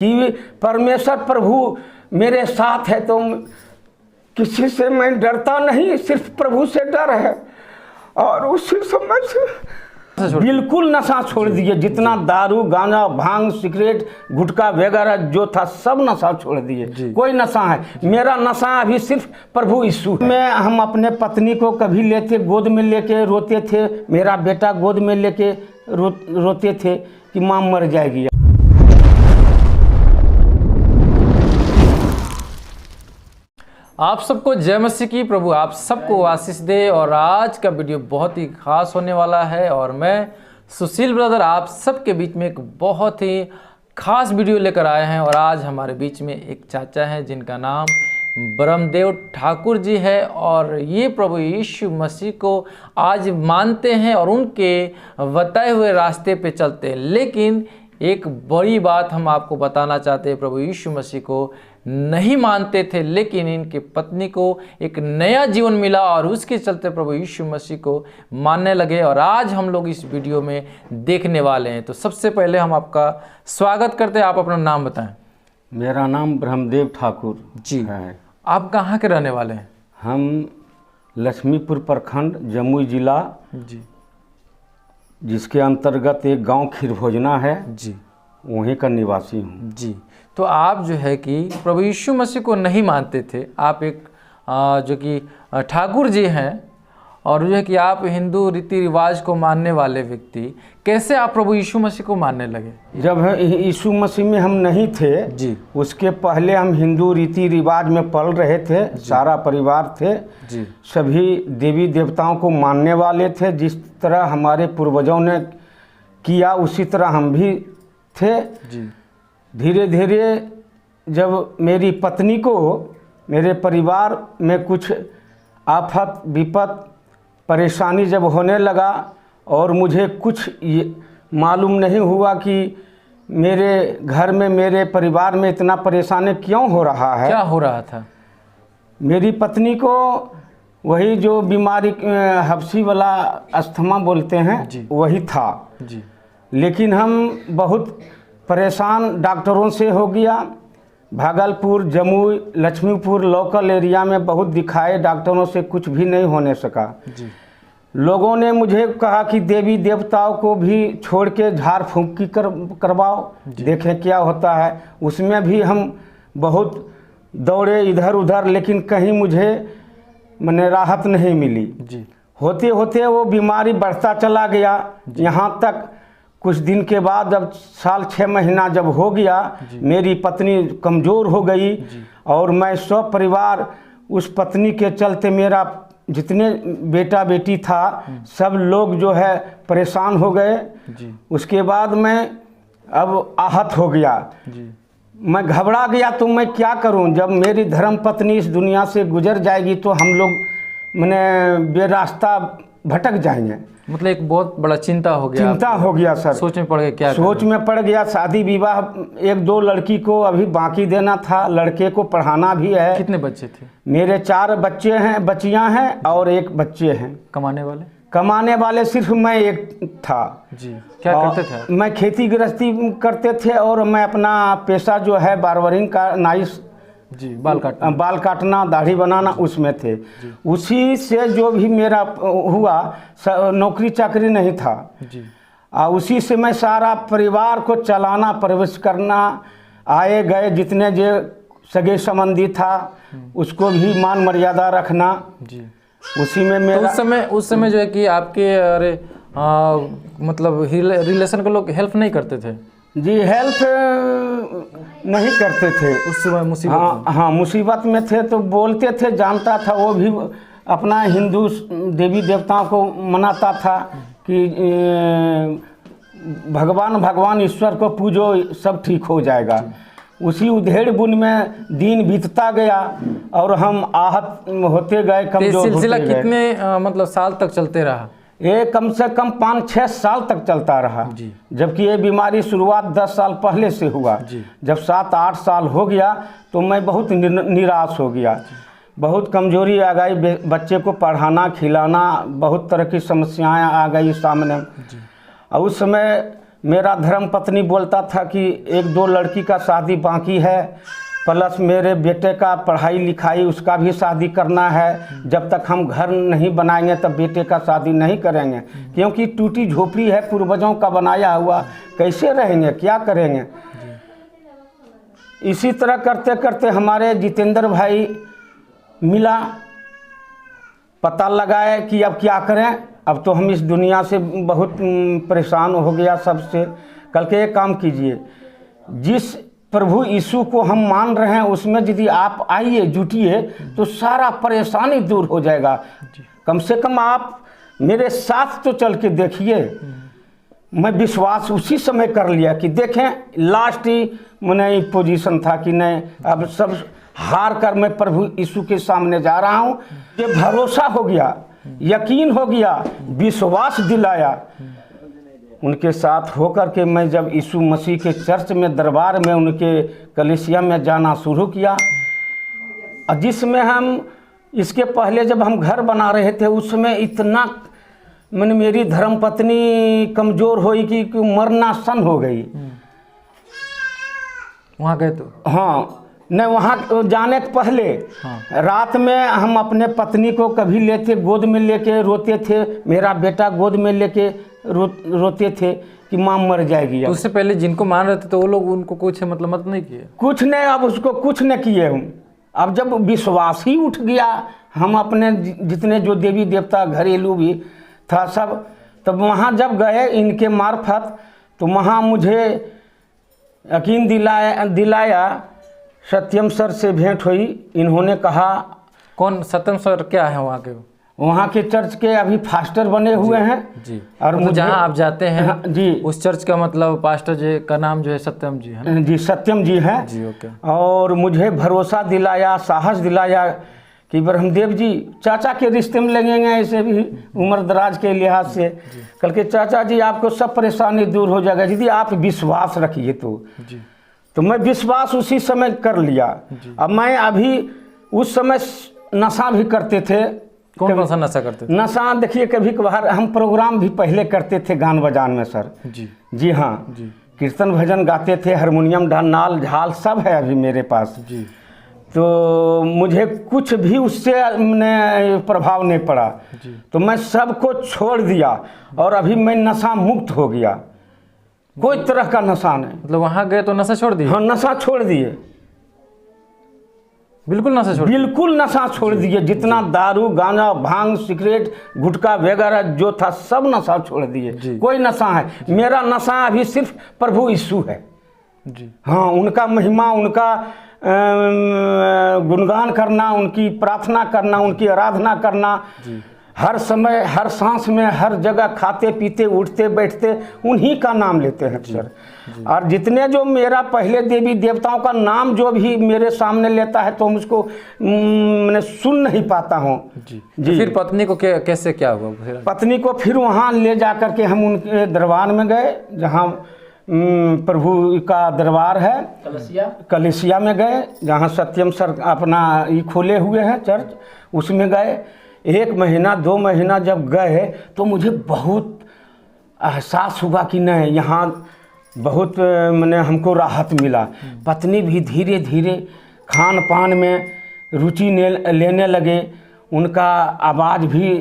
कि परमेश्वर प्रभु मेरे साथ है, तो किसी से मैं डरता नहीं, सिर्फ प्रभु से डर है। और उसी समय से बिल्कुल नशा छोड़ दिए, जितना दारू गांजा भांग सिगरेट गुटखा वगैरह जो था सब नशा छोड़ दिए। कोई नशा है, मेरा नशा अभी सिर्फ प्रभु यीशु में। हम अपने पत्नी को कभी लेते गोद में लेके रोते थे, मेरा बेटा गोद में लेके रोते थे कि माँ मर जाएगी। आप सबको जय मसीह की। प्रभु आप सबको आशीष दे। और आज का वीडियो बहुत ही खास होने वाला है और मैं सुशील ब्रदर आप सबके बीच में एक बहुत ही खास वीडियो लेकर आए हैं। और आज हमारे बीच में एक चाचा हैं जिनका नाम ब्रह्मदेव ठाकुर जी है और ये प्रभु यीशु मसीह को आज मानते हैं और उनके बताए हुए रास्ते पे चलते हैं। लेकिन एक बड़ी बात हम आपको बताना चाहते हैं, प्रभु यीशु मसीह को नहीं मानते थे, लेकिन इनके पत्नी को एक नया जीवन मिला और उसके चलते प्रभु यीशु मसीह को मानने लगे। और आज हम लोग इस वीडियो में देखने वाले हैं। तो सबसे पहले हम आपका स्वागत करते हैं। आप अपना नाम बताएं। मेरा नाम ब्रह्मदेव ठाकुर जी है। आप कहाँ के रहने वाले हैं? हम लक्ष्मीपुर प्रखंड जमुई जिला जी, जिसके अंतर्गत एक गांव खीरभोजना है जी, वहीं का निवासी हूँ। जी। तो आप जो है कि प्रभु यीशु मसीह को नहीं मानते थे, आप एक जो कि ठाकुर जी हैं और जो है कि आप हिंदू रीति रिवाज को मानने वाले व्यक्ति, कैसे आप प्रभु यीशु मसीह को मानने लगे? जब यीशु मसीह में हम नहीं थे जी, उसके पहले हम हिंदू रीति रिवाज में पल रहे थे। सारा परिवार थे जी, सभी देवी देवताओं को मानने वाले थे। जिस तरह हमारे पूर्वजों ने किया उसी तरह हम भी थे। जी, धीरे धीरे जब मेरी पत्नी को मेरे परिवार में कुछ आफत विपत परेशानी जब होने लगा और मुझे कुछ ये मालूम नहीं हुआ कि मेरे घर में मेरे परिवार में इतना परेशानी क्यों हो रहा है। क्या हो रहा था? मेरी पत्नी को वही जो बीमारी हफ्सी वाला अस्थमा बोलते हैं जी, वही था जी, लेकिन हम बहुत परेशान डॉक्टरों से हो गया। भागलपुर जमुई लक्ष्मीपुर लोकल एरिया में बहुत दिखाए, डॉक्टरों से कुछ भी नहीं होने सका। जी, लोगों ने मुझे कहा कि देवी देवताओं को भी छोड़ के झाड़ फूंकी करवाओ, देखें क्या होता है। उसमें भी हम बहुत दौड़े इधर उधर, लेकिन कहीं मुझे माने राहत नहीं मिली। जी, होते होते वो बीमारी बढ़ता चला गया। यहाँ तक कुछ दिन के बाद जब साल 6 महीना जब हो गया, मेरी पत्नी कमज़ोर हो गई और मैं सब परिवार उस पत्नी के चलते, मेरा जितने बेटा बेटी था सब लोग जो है परेशान हो गए। उसके बाद मैं अब आहत हो गया, मैं घबरा गया। तो मैं क्या करूं, जब मेरी धर्म पत्नी इस दुनिया से गुजर जाएगी तो हम लोग मैंने बेरास्ता भटक जाएंगे। मतलब एक बहुत बड़ा चिंता हो गया। चिंता हो गया सर, सोच में पड़ गया। क्या सोच में पड़ गया। शादी विवाह 1-2 लड़की को अभी बाकी देना था, लड़के को पढ़ाना भी है। कितने बच्चे थे? मेरे 4 बच्चे हैं, बच्चियां हैं और 1 बच्चे हैं। कमाने वाले? कमाने वाले सिर्फ मैं एक था। जी, क्या करते थे? मैं खेती गृहस्थी करते थे और मैं अपना पेशा जो है बार्बरिंग का नाइस जी, बाल काटना दाढ़ी बनाना उसमें थे। उसी से जो भी मेरा हुआ, नौकरी चाकरी नहीं था जी, उसी से मैं सारा परिवार को चलाना परवरिश करना, आए गए जितने जो सगे संबंधी था उसको भी मान मर्यादा रखना जी, उसी में मेरा। तो उस समय जो है कि आपके मतलब रिलेशन के लोग हेल्प नहीं करते थे? जी, हेल्प नहीं करते थे उस समय मुसीबत में। हाँ मुसीबत में थे तो बोलते थे, जानता था। वो भी अपना हिंदू देवी देवताओं को मनाता था कि भगवान ईश्वर को पूजो सब ठीक हो जाएगा। उसी उधेड़ बुन में दिन बीतता गया और हम आहत होते गए, कमजोर होते गए। कितने मतलब साल तक चलते रहा? ये कम से कम 5-6 साल तक चलता रहा। जबकि ये बीमारी शुरुआत 10 साल पहले से हुआ। जब 7-8 साल हो गया तो मैं बहुत निराश हो गया, बहुत कमजोरी आ गई। बच्चे को पढ़ाना खिलाना बहुत तरह की समस्याएं आ गई सामने। और उस समय मेरा धर्म पत्नी बोलता था कि 1-2 लड़की का शादी बाकी है, प्लस मेरे बेटे का पढ़ाई लिखाई उसका भी शादी करना है। जब तक हम घर नहीं बनाएंगे तब बेटे का शादी नहीं करेंगे, क्योंकि टूटी झोपड़ी है पूर्वजों का बनाया हुआ, कैसे रहेंगे, क्या करेंगे। इसी तरह करते करते हमारे जितेंद्र भाई मिला, पता लगाए कि अब क्या करें, अब तो हम इस दुनिया से बहुत परेशान हो गया सबसे। कल के एक काम कीजिए, जिस प्रभु यीशु को हम मान रहे हैं उसमें यदि आप आइए जुटिए तो सारा परेशानी दूर हो जाएगा। कम से कम आप मेरे साथ तो चल के देखिए। मैं विश्वास उसी समय कर लिया कि देखें, लास्ट ही मैंने पोजीशन था कि नहीं, अब सब हार कर मैं प्रभु यीशु के सामने जा रहा हूँ। ये भरोसा हो गया, यकीन हो गया, विश्वास दिलाया। उनके साथ होकर के मैं जब यीशु मसीह के चर्च में, दरबार में, उनके कलीसिया में जाना शुरू किया, जिसमें हम इसके पहले जब हम घर बना रहे थे उस समय इतना मैंने मेरी धर्मपत्नी कमज़ोर हुई कि मरना सन हो गई। वहाँ गए तो? हाँ, नहीं, वहाँ जाने के पहले रात में हम अपने पत्नी को कभी लेते गोद में लेके रोते थे, मेरा बेटा गोद में लेके रोते थे कि माँ मर जाएगी। तो उससे पहले जिनको मान रहे थे तो वो लोग उनको कुछ मतलब मत नहीं किए? कुछ नहीं, अब उसको कुछ नहीं किए हम। अब जब विश्वास ही उठ गया, हम अपने जितने जो देवी देवता घरेलू भी था सब, तब वहाँ जब गए इनके मार्फत, तो वहाँ मुझे यकीन दिलाया। सत्यम सर से भेंट हुई, इन्होंने कहा। कौन सत्यम सर क्या है वहाँ के? वहाँ के चर्च के अभी फास्टर बने हुए हैं जी। और मतलब जहाँ आप जाते हैं? हाँ, जी। उस चर्च का मतलब पास्टर जी का नाम जो है सत्यम जी है? जी, सत्यम जी हैं जी। ओके। और मुझे भरोसा दिलाया, साहस दिलाया कि ब्रह्मदेव जी चाचा के रिश्ते में लगेंगे, ऐसे भी उम्र दराज के लिहाज से। कल के चाचा जी आपको सब परेशानी दूर हो जाएगा यदि आप विश्वास रखिए तो। जी। तो मैं विश्वास उसी समय कर लिया। अब मैं अभी उस समय नशा भी करते थे। कौन सा नशा करते थे? नशा देखिए, कभी कभार हम प्रोग्राम भी पहले करते थे गान बजान में सर। जी। जी हाँ जी। कीर्तन भजन गाते थे, हारमोनियम नाल झाल सब है अभी मेरे पास जी। तो मुझे कुछ भी उससे प्रभाव नहीं पड़ा जी। तो मैं सबको छोड़ दिया और अभी मैं नशा मुक्त हो गया, कोई तरह का नशा नहीं। मतलब वहाँ गए तो नशा छोड़ दिए? हाँ, नशा छोड़ दिए, बिल्कुल नशा छोड़, बिल्कुल नशा छोड़ दिए। जितना दारू गांजा भांग सिगरेट गुटखा वगैरह जो था सब नशा छोड़ दिए। कोई नशा है, मेरा नशा अभी सिर्फ प्रभु यीशु है जी। हाँ, उनका महिमा, उनका गुणगान करना, उनकी प्रार्थना करना, उनकी आराधना करना जी। हर समय हर सांस में हर जगह खाते पीते उठते बैठते उन्हीं का नाम लेते हैं सर। और जितने जो मेरा पहले देवी देवताओं का नाम जो भी मेरे सामने लेता है तो मुझको मैं सुन नहीं पाता हूँ जी। जी। फिर पत्नी को कैसे क्या हुआ? पत्नी को फिर वहाँ ले जा कर के हम उनके दरबार में गए, जहाँ प्रभु का दरबार है, कलिसिया में गए, जहाँ सत्यम सर अपना ये खोले हुए हैं चर्च, उसमें गए। 1 महीना 2 महीना जब गए तो मुझे बहुत एहसास हुआ कि नहीं, यहाँ बहुत मैंने हमको राहत मिला। पत्नी भी धीरे धीरे खान पान में रुचि लेने लगे, उनका आवाज़ भी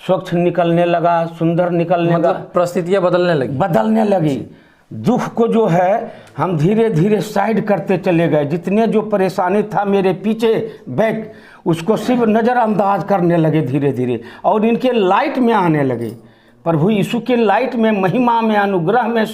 स्वच्छ निकलने लगा, सुंदर निकलने लगा, परिस्थितियाँ बदलने लगी। दुख को जो है हम धीरे धीरे साइड करते चले गए। जितने जो परेशानी था मेरे पीछे बैक, उसको सिर्फ नज़रअंदाज करने लगे धीरे धीरे, और इनके लाइट में आने लगे, प्रभु यीशु के लाइट में, महिमा में, अनुग्रह में,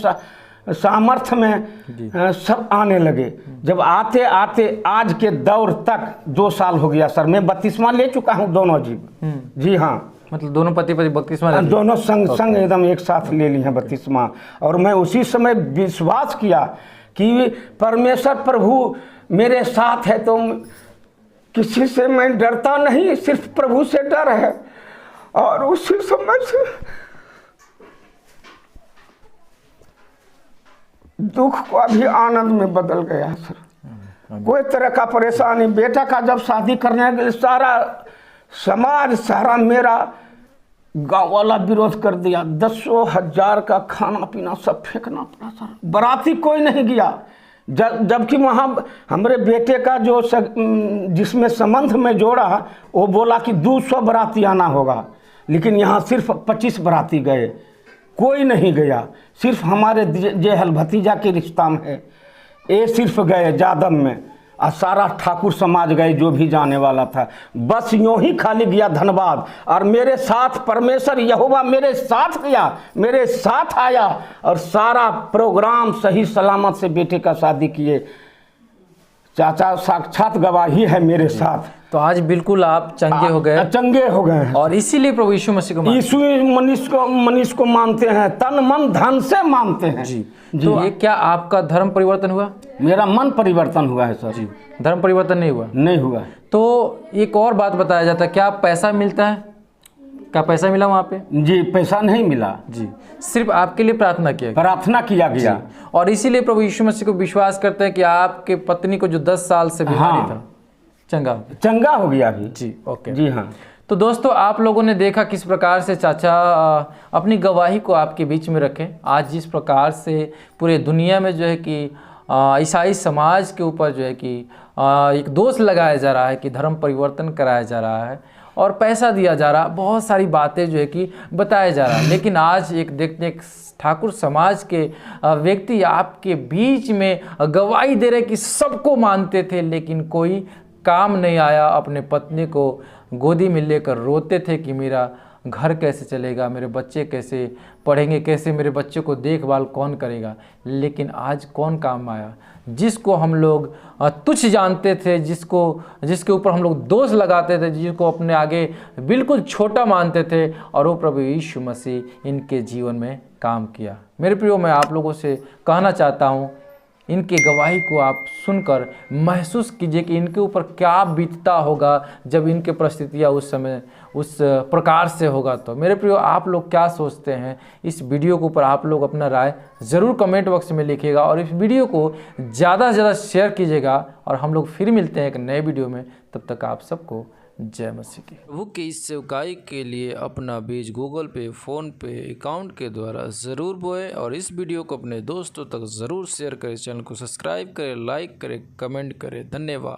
सामर्थ्य में सब आने लगे। जब आते आते आज के दौर तक 2 साल हो गया सर, मैं बपतिस्मा ले चुका हूँ दोनों जी हाँ। मतलब दोनों पति बपतिस्मा दोनों संग एकदम एक साथ ले ली हैं बपतिस्मा। और मैं उसी समय विश्वास किया कि परमेश्वर प्रभु मेरे साथ है, तो किसी से मैं डरता नहीं, सिर्फ प्रभु से डर है। और उसी समय से दुख को अभी आनंद में बदल गया सर। कोई तरह का परेशानी, बेटा का जब शादी करने के सारा समाज, सारा मेरा गांव वाला विरोध कर दिया, 10,000 का खाना पीना सब फेंकना पड़ा सर। बाराती कोई नहीं गया, जबकि वहाँ हमारे बेटे का जो जिसमें संबंध में जोड़ा वो बोला कि 200 बाराती आना होगा, लेकिन यहाँ सिर्फ 25 बाराती गए, कोई नहीं गया। सिर्फ हमारे जेहल भतीजा के रिश्ता में है, ये सिर्फ गए जादव में, और सारा ठाकुर समाज गए जो भी जाने वाला था। बस यूँ ही खाली गया धन्यवाद। और मेरे साथ परमेश्वर यहोवा मेरे साथ गया, मेरे साथ आया और सारा प्रोग्राम सही सलामत से बेटे का शादी किए। चाचा साक्षात गवाही है मेरे साथ। तो आज बिल्कुल आप चंगे हो गए, चंगे हो गए हैं, और इसीलिए प्रभु यीशु मसीह को यीशु मनीष को मानते हैं, तन मन धन से मानते हैं जी। तो ये क्या आपका धर्म परिवर्तन हुआ? मेरा मन परिवर्तन हुआ है सर जी। धर्म परिवर्तन नहीं हुआ? नहीं हुआ। तो एक और बात बताया जाता है, क्या पैसा मिलता है? क्या पैसा मिला वहाँ पे? जी पैसा नहीं मिला जी, सिर्फ आपके लिए प्रार्थना किया गया। प्रार्थना किया गया, और इसीलिए प्रभु यीशु मसीह को विश्वास करते हैं कि आपके पत्नी को जो 10 साल से बीमारी था, चंगा हो गया अभी। जी ओके जी हाँ। तो दोस्तों, आप लोगों ने देखा किस प्रकार से चाचा अपनी गवाही को आपके बीच में रखें। आज जिस प्रकार से पूरे दुनिया में जो है कि ईसाई समाज के ऊपर जो है कि एक दोष लगाया जा रहा है कि धर्म परिवर्तन कराया जा रहा है और पैसा दिया जा रहा है, बहुत सारी बातें जो है कि बताया जा रहा है, लेकिन आज एक देखते एक ठाकुर समाज के व्यक्ति आपके बीच में गवाही दे रहे कि सबको मानते थे लेकिन कोई काम नहीं आया। अपने पत्नी को गोदी में लेकर रोते थे कि मेरा घर कैसे चलेगा, मेरे बच्चे कैसे पढ़ेंगे, कैसे मेरे बच्चे को देखभाल कौन करेगा। लेकिन आज कौन काम आया? जिसको हम लोग तुच्छ जानते थे, जिसके ऊपर हम लोग दोष लगाते थे, जिसको अपने आगे बिल्कुल छोटा मानते थे, और वो प्रभु यीशु मसीह इनके जीवन में काम किया। मेरे प्रियो, मैं आप लोगों से कहना चाहता हूँ, इनके गवाही को आप सुनकर महसूस कीजिए कि इनके ऊपर क्या बीतता होगा जब इनके परिस्थितियाँ उस समय उस प्रकार से होगा। तो मेरे प्रियो, आप लोग क्या सोचते हैं इस वीडियो के ऊपर? आप लोग अपना राय ज़रूर कमेंट बॉक्स में लिखिएगा और इस वीडियो को ज़्यादा से ज़्यादा शेयर कीजिएगा। और हम लोग फिर मिलते हैं एक नए वीडियो में, तब तक आप सबको जय मसीह की। प्रभु की इस सेवकाई के लिए अपना बीज गूगल पे, फ़ोन पे अकाउंट के द्वारा ज़रूर बोए और इस वीडियो को अपने दोस्तों तक ज़रूर शेयर करें। चैनल को सब्सक्राइब करें, लाइक करें, कमेंट करें। धन्यवाद।